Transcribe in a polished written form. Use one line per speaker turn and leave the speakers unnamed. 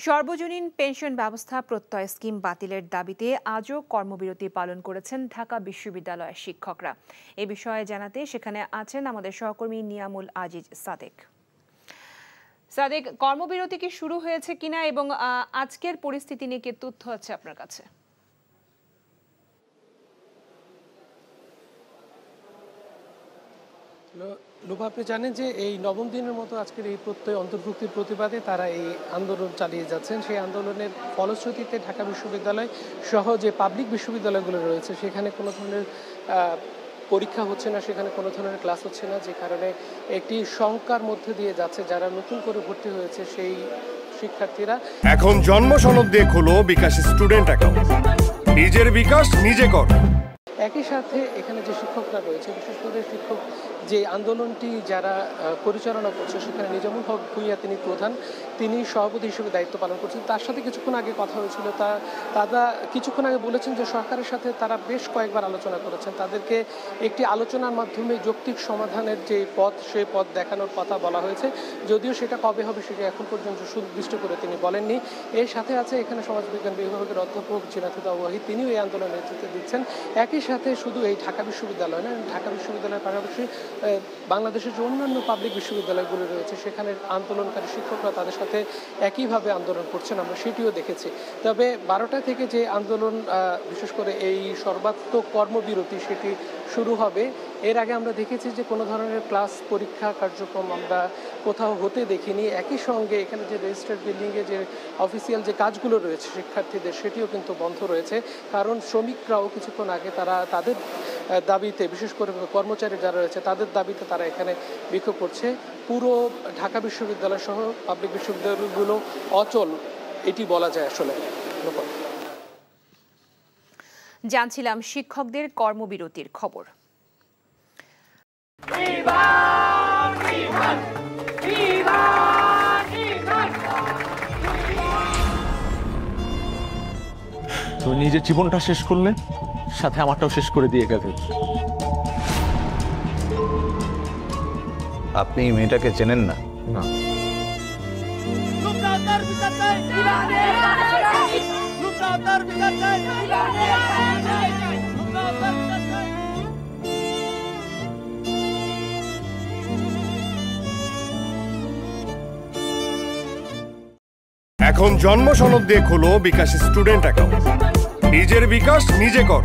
সর্বজনীন পেনশন ব্যবস্থা প্রত্যয় স্কিম বাতিলের দাবিতে আজও কর্মবিরতি পালন করেছেন ঢাকা বিশ্ববিদ্যালয়ের শিক্ষকরা। এ বিষয়ে জানাতে সেখানে আছেন আমাদের সহকর্মী নিয়ামুল আজিজ সাদেক। সাদেক, কর্মবিরতি কি শুরু হয়েছে কিনা এবং আজকের পরিস্থিতি নিয়ে কি তথ্য আছে আপনার কাছে?
লোভা, আপনি জানেন যে এই নবম দিনের মতো আজকের এই প্রত্যয় অন্তর্ভুক্তির প্রতিবাদে তারা এই আন্দোলন চালিয়ে যাচ্ছেন। সেই আন্দোলনের ফলশ্রুতিতে ঢাকা বিশ্ববিদ্যালয় সহ যে পাবলিক বিশ্ববিদ্যালয়গুলো রয়েছে সেখানে কোনো ধরনের পরীক্ষা হচ্ছে না, সেখানে কোনো ধরনের ক্লাস হচ্ছে না, যে কারণে একটি শঙ্কার মধ্যে দিয়ে যাচ্ছে যারা নতুন করে ভর্তি হয়েছে সেই শিক্ষার্থীরা।
এখন জন্ম সনদ দিয়ে খোলো বিকাশ স্টুডেন্ট অ্যাকাউন্ট, নিজের বিকাশ নিজে কর।
একই সাথে এখানে যে শিক্ষকরা রয়েছে, বিশেষ করে শিক্ষক যে আন্দোলনটি যারা পরিচালনা করছে সেখানে নিজামুল হক ভূঁইয়া তিনি প্রধান, তিনি সভাপতি হিসেবে দায়িত্ব পালন করছেন। তার সাথে কিছুক্ষণ আগে কথা হয়েছিল। তারা কিছুক্ষণ আগে বলেছেন যে সরকারের সাথে তারা বেশ কয়েকবার আলোচনা করেছেন, তাদেরকে একটি আলোচনার মাধ্যমে যৌক্তিক সমাধানের যে পথ সেই পথ দেখানোর কথা বলা হয়েছে। যদিও সেটা কবে হবে সেটা এখন পর্যন্ত সুনির্দিষ্ট করে তিনি বলেননি। এর সাথে আছে এখানে সমাজবিজ্ঞান বিভাগের অধ্যাপক জিনাতুদা ওয়াহিদ, তিনিও এই আন্দোলনের নেতৃত্ব দিচ্ছেন। একই সাথে শুধু এই ঢাকা বিশ্ববিদ্যালয় না, ঢাকা বিশ্ববিদ্যালয়ের পাশাপাশি বাংলাদেশের যে অন্যান্য পাবলিক বিশ্ববিদ্যালয়গুলো রয়েছে সেখানে আন্দোলনকারী শিক্ষকরা তাদের সাথে একইভাবে আন্দোলন করছেন, আমরা সেটিও দেখেছি। তবে 12টা থেকে যে আন্দোলন, বিশেষ করে এই সর্বাত্মক কর্মবিরতি, সেটি শুরু হবে। এর আগে আমরা দেখেছি যে কোনো ধরনের ক্লাস পরীক্ষা কার্যক্রম আমরা কোথাও হতে দেখিনি। একই সঙ্গে এখানে যে রেজিস্টার্ড বিল্ডিংয়ে যে অফিসিয়াল যে কাজগুলো রয়েছে শিক্ষার্থীদের, সেটিও কিন্তু বন্ধ রয়েছে। কারণ শ্রমিকরাও কিছুক্ষণ আগে তাদের দাবিতে, বিশেষ করে কর্মচারী যারা রয়েছে তাদের দাবিতে তারা এখানে বিক্ষোভ করছে। পুরো ঢাকা বিশ্ববিদ্যালয় সহ পাবলিক বিশ্ববিদ্যালয়গুলো অচল, এটি বলা যায় আসলে।
জানছিলাম শিক্ষকদের কর্মবিরতির খবর।
তুমি নিজের জীবনটা শেষ করলে, সাথে আমারটাও শেষ করে দিয়ে গেলে।
আপনি এই মেয়েটাকে চেনেন না?
না।
এখন জন্ম সনদ দিয়ে খোলো বিকাশ স্টুডেন্ট অ্যাকাউন্ট, নিজের বিকাশ নিজে কর।